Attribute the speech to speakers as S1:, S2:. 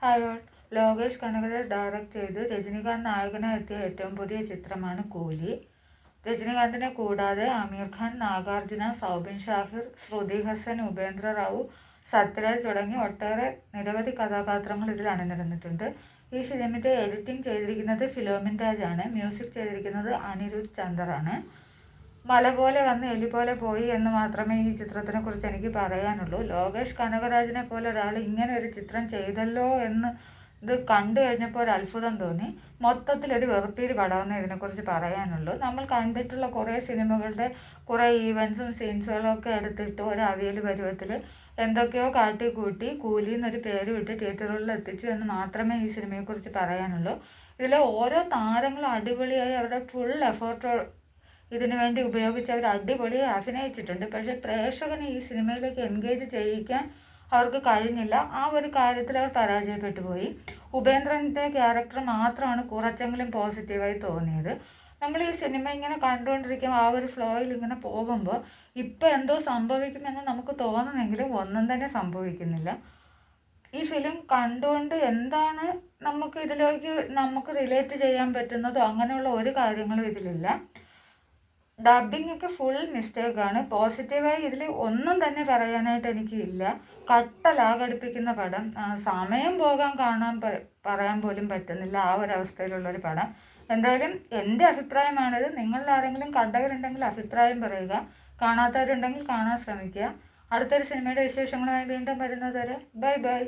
S1: Hi all. Lokesh Kanagaraj direct ചെയ്ത് രജനികാന്ത് നായകനായി എത്തിയ ഏറ്റവും പുതിയ ചിത്രമാണ് കൂലി. രജനികാന്തിനെ കൂടാതെ ആമിർ ഖാൻ, നാഗാർജുന, സൗബിൻ ഷാഹിർ, ശ്രുതി ഹസൻ, ഉപേന്ദ്ര റാവു, സത്യരാജ് തുടങ്ങി ഒട്ടേറെ നിരവധി കഥാപാത്രങ്ങൾ ഇതിൽ അണിനിരന്നിട്ടുണ്ട്. ഈ ഫിലിമിൻ്റെ എഡിറ്റിംഗ് ചെയ്തിരിക്കുന്നത് ഫിലോമിൻ രാജാണ്. മ്യൂസിക് ചെയ്തിരിക്കുന്നത് അനിരുദ്ധ് ചന്ദറാണ്. മല പോലെ വന്ന് എലി പോലെ പോയി എന്ന് മാത്രമേ ഈ ചിത്രത്തിനെ കുറിച്ച് എനിക്ക് പറയാനുള്ളൂ. ലോകേഷ് കനകരാജിനെ പോലെ ഒരാൾ ഇങ്ങനെ ഒരു ചിത്രം ചെയ്തല്ലോ എന്ന് ഇത് കണ്ടു കഴിഞ്ഞപ്പോൾ ഒരു അത്ഭുതം തോന്നി. മൊത്തത്തിലൊരു വെറുപ്പീര് പടമെന്ന് ഇതിനെക്കുറിച്ച് പറയാനുള്ളൂ. നമ്മൾ കണ്ടിട്ടുള്ള കുറേ സിനിമകളുടെ കുറേ ഈവൻസും സീൻസുകളും ഒക്കെ എടുത്തിട്ട് ഒരു അവിയൽ പരുവത്തിൽ എന്തൊക്കെയോ കാട്ടിക്കൂട്ടി കൂലി എന്നൊരു പേര് വിട്ട് തിയേറ്ററുകളിൽ എത്തിച്ചു എന്ന് മാത്രമേ ഈ സിനിമയെക്കുറിച്ച് പറയാനുള്ളൂ. ഇതിലെ ഓരോ താരങ്ങളും അടിപൊളിയായി അവരുടെ ഫുൾ എഫേർട്ട് ഇതിനു വേണ്ടി ഉപയോഗിച്ച് അവർ അടിപൊളിയായി അഭിനയിച്ചിട്ടുണ്ട്. പക്ഷേ പ്രേക്ഷകനെ ഈ സിനിമയിലേക്ക് എൻഗേജ് ചെയ്യിക്കാൻ അവർക്ക് കഴിഞ്ഞില്ല. ആ ഒരു കാര്യത്തിൽ അവർ പരാജയപ്പെട്ടു പോയി. ഉപേന്ദ്രൻ്റെ ക്യാരക്ടർ മാത്രമാണ് കുറച്ചെങ്കിലും പോസിറ്റീവായി തോന്നിയത്. നമ്മൾ ഈ സിനിമ ഇങ്ങനെ കണ്ടുകൊണ്ടിരിക്കുമ്പോൾ ആ ഒരു ഫ്ലോയിൽ ഇങ്ങനെ പോകുമ്പോൾ ഇപ്പം എന്തോ സംഭവിക്കുമെന്ന് നമുക്ക് തോന്നുമെങ്കിലും ഒന്നും തന്നെ സംഭവിക്കുന്നില്ല. ഈ ഫിലിം കണ്ടുകൊണ്ട് എന്താണ് നമുക്ക് റിലേറ്റ് ചെയ്യാൻ പറ്റുന്നതോ അങ്ങനെയുള്ള ഒരു കാര്യങ്ങളും ഇതിലില്ല. ഡബിങ് ഒക്കെ ഫുൾ മിസ്റ്റേക്കാണ്. പോസിറ്റീവായി ഇതിൽ ഒന്നും തന്നെ പറയാനായിട്ട് എനിക്കില്ല. കട്ടലാഘടിപ്പിക്കുന്ന പടം, സമയം പോകാൻ പറയാൻ പോലും പറ്റുന്നില്ല. ആ ഒരു അവസ്ഥയിലുള്ളൊരു പടം. എന്തായാലും എൻ്റെ അഭിപ്രായമാണിത്. നിങ്ങളിൽ ആരെങ്കിലും കണ്ടവരുണ്ടെങ്കിൽ അഭിപ്രായം പറയുക. കാണാത്തവരുണ്ടെങ്കിൽ കാണാൻ ശ്രമിക്കുക. അടുത്തൊരു സിനിമയുടെ വിശേഷങ്ങളുമായി വീണ്ടും വരുന്നത് വരെ ബൈ ബൈ.